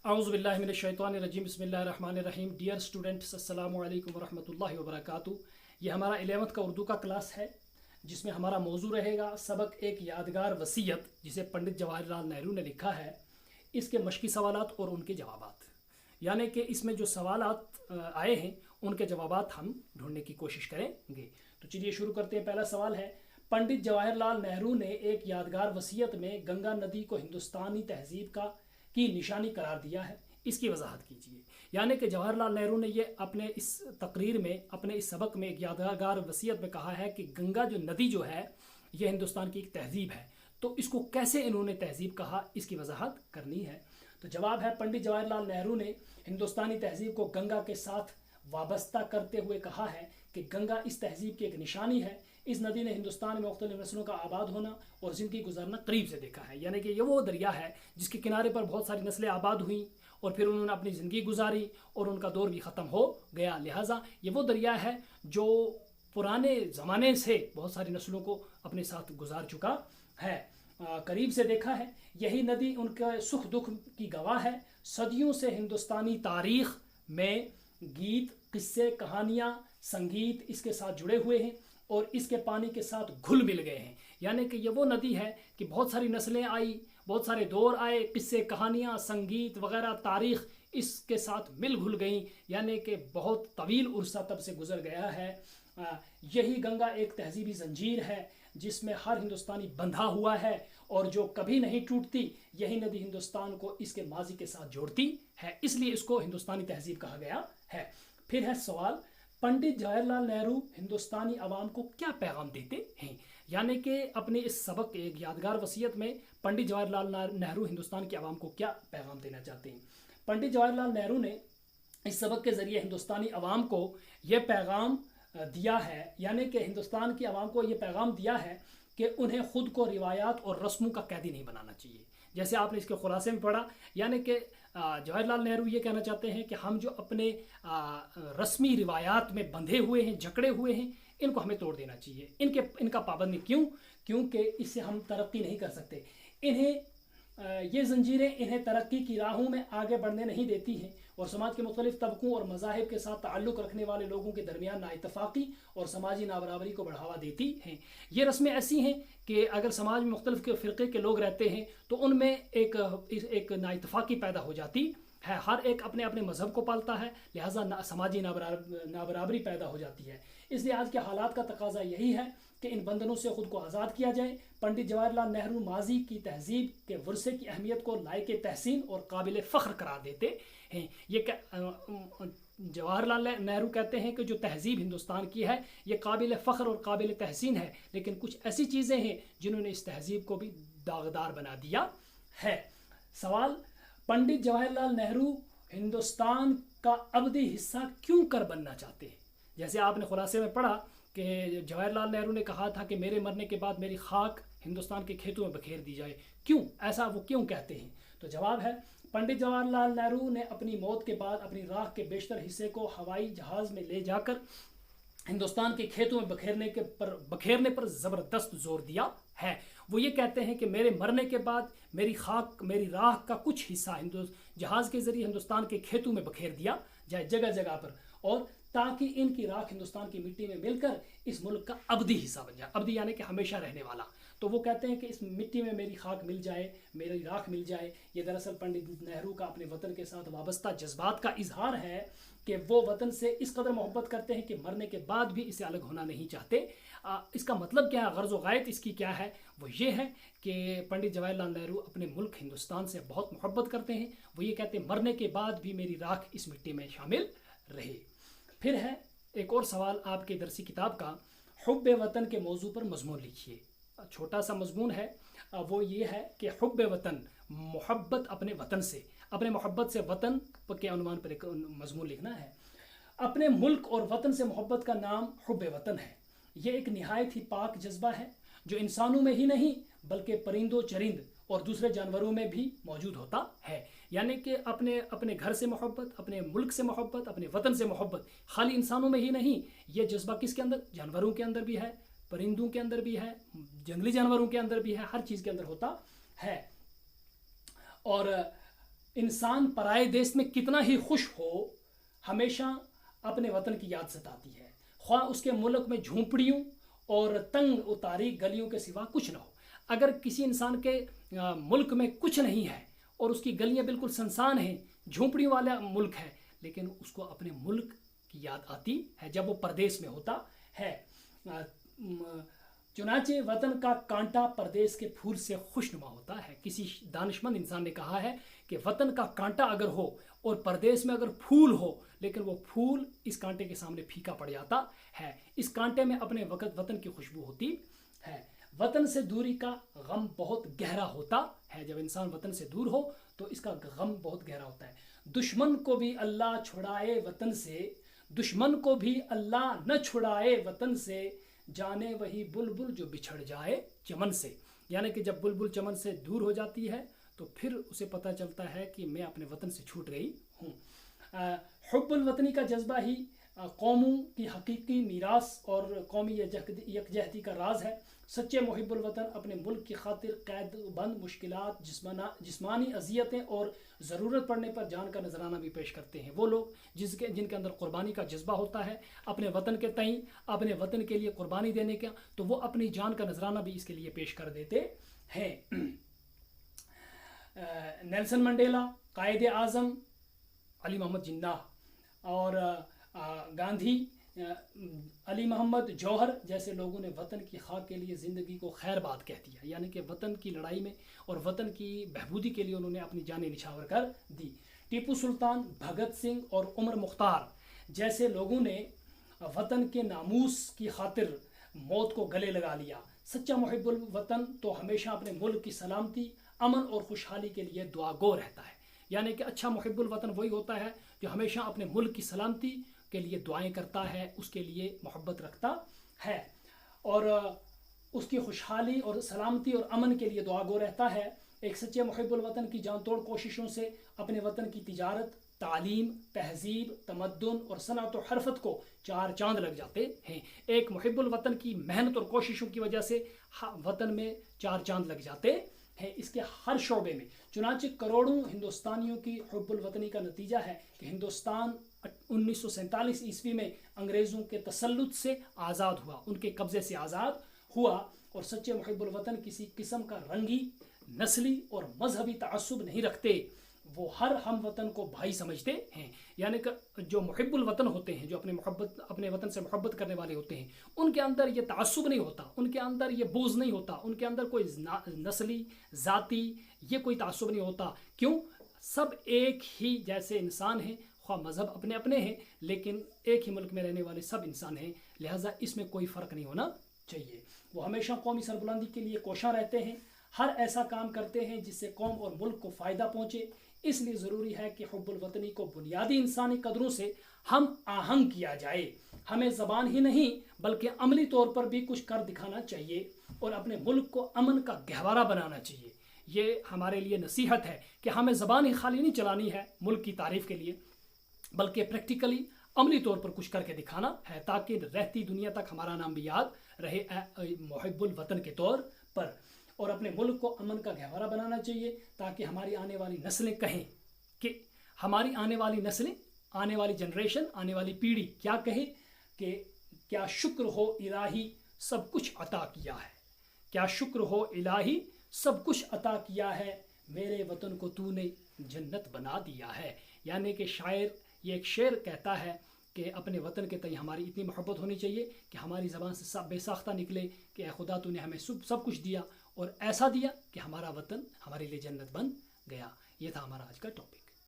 Auzubillahi minash-shaytanir-rajim, बिस्मिल्लाहिर-रहमानिर-रहीम। Dear students, अस्सलामु अलैकुम वरहमतुल्लाहि वबरकातुहू। ये हमारा 11th का उर्दू का क्लास है, जिसमें हमारा मौजू रहेगा सबक एक यादगार वसीयत, जिसे पंडित जवाहरलाल नेहरू ने लिखा है। इसके मश्की सवालात और उनके जवाबात, यानी कि इसमें जो सवालात आए हैं उनके जवाबात हम ढूंढने की कोशिश करेंगे। तो चलिए शुरू करते हैं। पहला सवाल है, पंडित जवाहरलाल नेहरू ने एक यादगार वसीयत में गंगा नदी को हिंदुस्तानी तहजीब की निशानी करार दिया है, इसकी वजाहत कीजिए। यानी कि जवाहरलाल नेहरू ने ये अपने इस तकरीर में, अपने इस सबक में एक यादगार वसीयत में कहा है कि गंगा जो नदी जो है ये हिंदुस्तान की एक तहजीब है। तो इसको कैसे इन्होंने तहजीब कहा, इसकी वजाहत करनी है। तो जवाब है, पंडित जवाहरलाल नेहरू ने हिंदुस्तानी तहजीब को गंगा के साथ वाबस्ता करते हुए कहा है कि गंगा इस तहजीब की एक निशानी है। इस नदी ने हिंदुस्तान में मुख्तलिफ नस्लों का आबाद होना और ज़िंदगी गुजारना करीब से देखा है। यानी कि ये वो दरिया है जिसके किनारे पर बहुत सारी नस्लें आबाद हुई और फिर उन्होंने अपनी ज़िंदगी गुजारी और उनका दौर भी ख़त्म हो गया। लिहाजा ये वो दरिया है जो पुराने ज़माने से बहुत सारी नस्लों को अपने साथ गुजार चुका है, करीब से देखा है। यही नदी उनके सुख दुख की गवाह है। सदियों से हिंदुस्तानी तारीख़ में गीत, किस्से, कहानियाँ, संगीत इसके साथ जुड़े हुए हैं और इसके पानी के साथ घुल मिल गए हैं। यानी कि ये वो नदी है कि बहुत सारी नस्लें आई, बहुत सारे दौर आए, किस्से, कहानियाँ, संगीत वगैरह, तारीख़ इसके साथ मिल घुल गई। यानी कि बहुत तवील उर्सा तब से गुजर गया है। यही गंगा एक तहजीबी जंजीर है जिसमें हर हिंदुस्तानी बंधा हुआ है और जो कभी नहीं टूटती। यही नदी हिंदुस्तान को इसके माजी के साथ जोड़ती है, इसलिए इसको हिंदुस्तानी तहजीब कहा गया है। फिर है सवाल, पंडित जवाहरलाल नेहरू हिंदुस्तानी अवाम को क्या पैगाम देते हैं। यानी कि अपने इस सबक एक यादगार वसीयत में पंडित जवाहरलाल नेहरू हिंदुस्तान के अवाम को क्या पैगाम देना चाहते हैं। पंडित जवाहरलाल नेहरू ने इस सबक के ज़रिए हिंदुस्तानी अवाम को ये पैगाम दिया है, यानी कि हिंदुस्तान की अवाम को ये पैगाम दिया है कि उन्हें ख़ुद को रिवायात और रस्मों का कैदी नहीं बनाना चाहिए। जैसे आपने इसके खुलासे में पढ़ा, यानी कि जवाहरलाल नेहरू ये कहना चाहते हैं कि हम जो अपने रस्मी रिवायात में बंधे हुए हैं, जकड़े हुए हैं, इनको हमें तोड़ देना चाहिए। इनका पाबंदी क्योंकि इससे हम तरक्की नहीं कर सकते। ये जंजीरें इन्हें तरक्की की राहों में आगे बढ़ने नहीं देती हैं और समाज के मुख्तलिफ तबकों और मज़ाहिब के साथ ताल्लुक़ रखने वाले लोगों के दरमियान नाइतफ़ाक़ी और समाजी नाबराबरी को बढ़ावा देती हैं। ये रस्में ऐसी हैं कि अगर समाज में मुख्तलिफ फ़िरक़े के लोग रहते हैं तो उनमें एक नाइतफ़ाक़ी पैदा हो जाती है। हर एक अपने अपने मज़हब को पालता है, लिहाजा समाजी नाबराबरी पैदा हो जाती है। इसलिए आज के हालात का तकाजा यही है कि इन बंधनों से ख़ुद को आज़ाद किया जाए। पंडित जवाहरलाल नेहरू माजी की तहजीब के वर्से की अहमियत को लायक तहसीन और काबिल फ़ख्र करार देते हैं। ये जवाहरलाल नेहरू कहते हैं कि जो तहजीब हिंदुस्तान की है ये काबिल फ़ख्र और काबिल तहसीन है, लेकिन कुछ ऐसी चीज़ें हैं जिन्होंने इस तहजीब को भी दागदार बना दिया है। सवाल, पंडित जवाहरलाल नेहरू हिंदुस्तान का अबदी हिस्सा क्यों कर बनना चाहते हैं। जैसे आपने खुलासे में पढ़ा कि जवाहरलाल नेहरू ने कहा था कि मेरे मरने के बाद मेरी खाक हिंदुस्तान के खेतों में बखेर दी जाए। क्यों ऐसा वो क्यों कहते हैं। तो जवाब है, पंडित जवाहरलाल नेहरू ने अपनी मौत के बाद अपनी राख के बेशतर हिस्से को हवाई जहाज़ में ले जाकर हिंदुस्तान के खेतों में बखेरने पर ज़बरदस्त जोर दिया है। वो ये कहते हैं कि मेरे मरने के बाद मेरी खाक, मेरी राख का कुछ हिस्सा जहाज़ के ज़रिए हिंदुस्तान के खेतों में बखेर दिया जाए जगह जगह पर, और ताकि इनकी राख हिंदुस्तान की मिट्टी में मिलकर इस मुल्क का अबदी हिस्सा बन जाए। अबदी यानी कि हमेशा रहने वाला। तो वो कहते हैं कि इस मिट्टी में मेरी खाक मिल जाए, मेरी राख मिल जाए। ये दरअसल पंडित नेहरू का अपने वतन के साथ वाबस्ता जज्बात का इजहार है कि वो वतन से इस कदर मोहब्बत करते हैं कि मरने के बाद भी इसे अलग होना नहीं चाहते। इसका मतलब क्या है, गर्ज़ व गायत इसकी क्या है, वो ये है कि पंडित जवाहरलाल नेहरू अपने मुल्क हिंदुस्तान से बहुत मोहब्बत करते हैं। वो ये कहते हैं मरने के बाद भी मेरी राख इस मिट्टी में शामिल रहे। फिर है एक और सवाल आपके दरसी किताब का, हुब्बे वतन के मौजू पर मज़मून लिखिए। छोटा सा मज़मून है, वो ये है कि हुब्बे वतन, मोहब्बत अपने वतन से, अपने मोहब्बत से वतन के अनुमान पर एक मज़मून लिखना है। अपने मुल्क और वतन से मोहब्बत का नाम हुब्बे वतन है। ये एक निहायत ही पाक जज्बा है जो इंसानों में ही नहीं बल्कि परिंदों, चरिंद और दूसरे जानवरों में भी मौजूद होता है। यानी कि अपने घर से मोहब्बत, अपने मुल्क से मोहब्बत, अपने वतन से मोहब्बत खाली इंसानों में ही नहीं, ये जज्बा किसके अंदर, जानवरों के अंदर भी है, परिंदों के अंदर भी है, जंगली जानवरों के अंदर भी है, हर चीज़ के अंदर होता है। और इंसान पराए देश में कितना ही खुश हो, हमेशा अपने वतन की याद सताती है, ख्वाह उसके मुल्क में झोंपड़ियों और तंग उतारी गलियों के सिवा कुछ ना हो। अगर किसी इंसान के मुल्क में कुछ नहीं है और उसकी गलियां बिल्कुल सुनसान हैं, झोंपड़ियों वाला मुल्क है, लेकिन उसको अपने मुल्क की याद आती है जब वो परदेश में होता है। चुनाचे वतन का कांटा परदेश के फूल से खुशनुमा होता है। किसी दानिशमंद इंसान ने कहा है कि वतन का कांटा अगर हो और परदेश में अगर फूल हो, लेकिन वो फूल इस कांटे के सामने फीका पड़ जाता है। इस कांटे में अपने वतन की खुशबू होती है। वतन से दूरी का गम बहुत गहरा होता है। जब इंसान वतन से दूर हो तो इसका गम बहुत गहरा होता है। दुश्मन को भी अल्लाह छुड़ाए वतन से, दुश्मन को भी अल्लाह न छुड़ाए वतन से, जाने वही बुलबुल जो बिछड़ जाए चमन से। यानी कि जब बुलबुल चमन से दूर हो जाती है तो फिर उसे पता चलता है कि मैं अपने वतन से छूट रही हूँ। हुब्बुल वतनी का जज्बा ही कौमों की हकीकी मीरास और कौमी यकजहती का राज है। सच्चे मुहिब्बुल वतन अपने मुल्क की खातिर कैद बंद मुश्किलात, जिस्मानी अजियतें और ज़रूरत पड़ने पर जान का नजराना भी पेश करते हैं। वो लोग जिनके अंदर कुर्बानी का जज्बा होता है अपने वतन के तईं, अपने वतन के लिए कुर्बानी देने का, तो वो अपनी जान का नजराना भी इसके लिए पेश कर देते हैं। नेल्सन मंडेला, कायदे आज़म अली मोहम्मद जिन्नाह और गांधी, अली मोहम्मद जौहर जैसे लोगों ने वतन की खाक के लिए ज़िंदगी को खैरबाद कह दिया। यानी कि वतन की लड़ाई में और वतन की बहबूदी के लिए उन्होंने अपनी जानें निछावर कर दी। टीपू सुल्तान, भगत सिंह और उमर मुख्तार जैसे लोगों ने वतन के नामूस की खातिर मौत को गले लगा लिया। सच्चा मुहिब्बुल वतन तो हमेशा अपने मुल्क की सलामती, अमन और खुशहाली के लिए दुआगो रहता है। यानी कि अच्छा मुहिब्बुल वतन वही होता है जो हमेशा अपने मुल्क की सलामती के लिए दुआएं करता है, उसके लिए मोहब्बत रखता है और उसकी खुशहाली और सलामती और अमन के लिए दुआगो रहता है। एक सच्चे मुहिब्बुल वतन की जान तोड़ कोशिशों से अपने वतन की तिजारत, तालीम, तहजीब, तमद्दुन और सनअत और हरफत को चार चांद लग जाते हैं। एक मुहिब्बुल वतन की मेहनत और कोशिशों की वजह से वतन में चार चांद लग जाते हैं, इसके हर शोबे में। चुनांचे करोड़ों हिंदुस्तानियों की हुब्बुल वतनी का नतीजा है कि हिंदुस्तान 1947 ईस्वी में अंग्रेज़ों के तसल्लुत से आज़ाद हुआ, उनके कब्ज़े से आज़ाद हुआ। और सच्चे मुहिब्बुल वतन किसी किस्म का रंगी, नस्ली और मजहबी तअस्सुब नहीं रखते, वो हर हम वतन को भाई समझते हैं। यानी कि जो मुहिब्बुल वतन होते हैं, जो अपने वतन से मोहब्बत करने वाले होते हैं, उनके अंदर ये तअस्सुब नहीं होता, उनके अंदर ये बोझ नहीं होता, उनके अंदर कोई नस्ली, ज़ाती ये कोई तअस्सुब नहीं होता। क्यों? सब एक ही जैसे इंसान हैं, ख्वाह मज़हब अपने अपने हैं, लेकिन एक ही मुल्क में रहने वाले सब इंसान हैं, लिहाजा इसमें कोई फ़र्क नहीं होना चाहिए। वो हमेशा कौमी सरबुलंदी के लिए कोशां रहते हैं, हर ऐसा काम करते हैं जिससे कौम और मुल्क को फ़ायदा पहुँचे। इसलिए ज़रूरी है कि हुब्बुल वतनी को बुनियादी इंसानी कदरों से हम आहंग किया जाए। हमें ज़बान ही नहीं बल्कि अमली तौर पर भी कुछ कर दिखाना चाहिए और अपने मुल्क को अमन का गहवारा बनाना चाहिए। ये हमारे लिए नसीहत है कि हमें ज़बान ही खाली नहीं चलानी है मुल्क की तारीफ़ के लिए, बल्कि प्रैक्टिकली अमली तौर पर कुछ करके दिखाना है, ताकि रहती दुनिया तक हमारा नाम भी याद रहे मुहिब्बुल वतन के तौर पर। और अपने मुल्क को अमन का गहवारा बनाना चाहिए ताकि हमारी आने वाली नस्लें कहें कि हमारी आने वाली नस्लें, आने वाली जनरेशन, आने वाली पीढ़ी क्या कहे कि क्या शुक्र हो इलाही सब कुछ अता किया है, क्या शुक्र हो इलाही सब कुछ अता किया है, मेरे वतन को तूने जन्नत बना दिया है। यानी कि शायर ये एक शेर कहता है कि अपने वतन के तय हमारी इतनी मोहब्बत होनी चाहिए कि हमारी ज़बान से सब बेसाख्ता निकले कि ए खुदा तूने हमें सब कुछ दिया और ऐसा दिया कि हमारा वतन हमारे लिए जन्नत बन गया। ये था हमारा आज का टॉपिक।